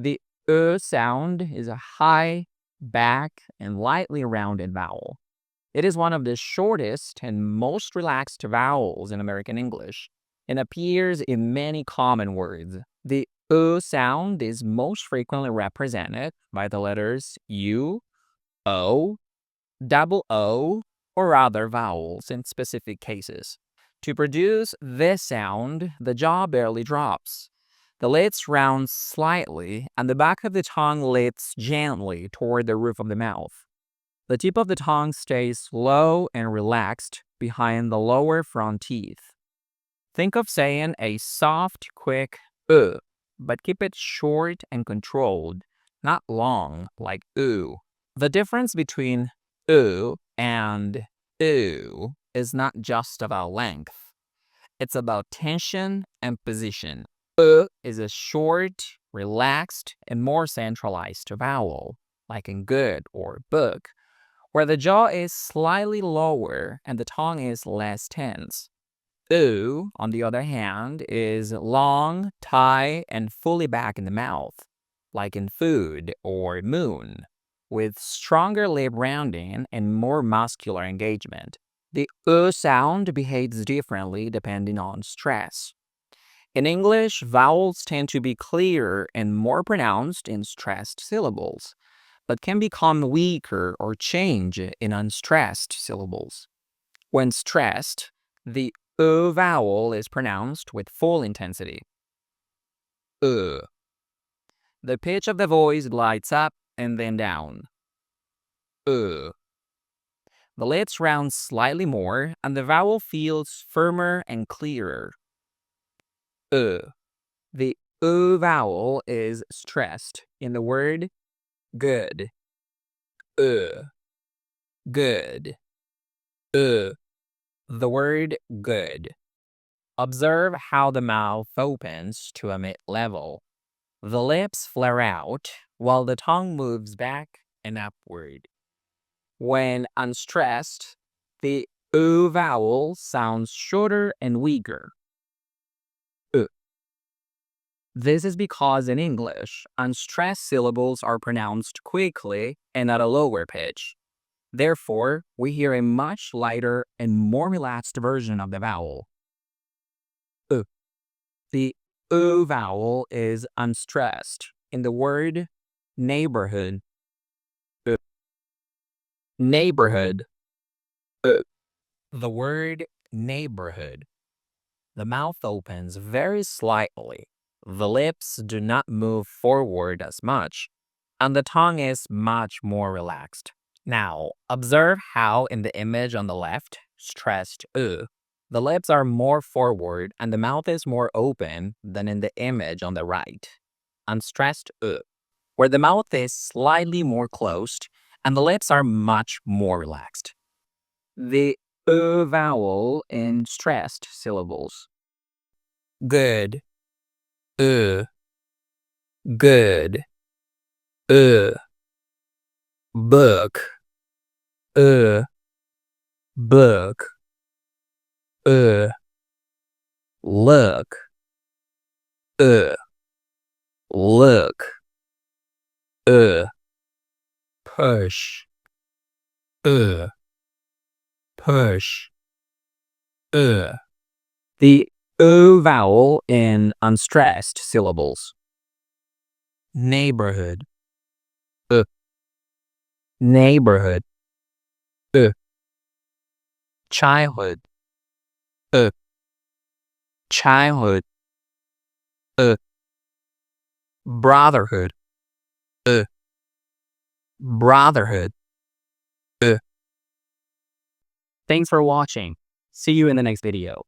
The sound is a high, back, and lightly rounded vowel. It is one of the shortest and most relaxed vowels in American English and appears in many common words. The sound is most frequently represented by the letters U, O, double O, or other vowels in specific cases. To produce this sound, the jaw barely drops. The lids round slightly, and the back of the tongue lifts gently toward the roof of the mouth. The tip of the tongue stays low and relaxed behind the lower front teeth. Think of saying a soft, quick but keep it short and controlled, not long like ooh. The difference between ooh and ooh is not just about length. It's about tension and position. Is a short, relaxed, and more centralized vowel, like in good or book, where the jaw is slightly lower and the tongue is less tense. Oo, on the other hand, is long, tight, and fully back in the mouth, like in food or moon, with stronger lip rounding and more muscular engagement. The sound behaves differently depending on stress. In English, vowels tend to be clearer and more pronounced in stressed syllables, but can become weaker or change in unstressed syllables. When stressed, the vowel is pronounced with full intensity. The pitch of the voice glides up and then down. The lips round slightly more, and the vowel feels firmer and clearer. The vowel is stressed in the word good. Good. The word good. Observe how the mouth opens to emit level. The lips flare out while the tongue moves back and upward. When unstressed, the vowel sounds shorter and weaker. This is because in English, unstressed syllables are pronounced quickly and at a lower pitch. Therefore, we hear a much lighter and more relaxed version of the vowel. The vowel is unstressed in the word neighborhood. Neighborhood. The word neighborhood. The mouth opens very slightly. The lips do not move forward as much, and the tongue is much more relaxed. Now, observe how in the image on the left, stressed the lips are more forward and the mouth is more open than in the image on the right, unstressed where the mouth is slightly more closed and the lips are much more relaxed. The vowel in stressed syllables. Good. Good. Book. Book. Look. Look. Push. Push. The vowel in unstressed syllables. Neighborhood. Neighborhood. Childhood. Childhood. Brotherhood. Brotherhood. Thanks for watching. See you in the next video.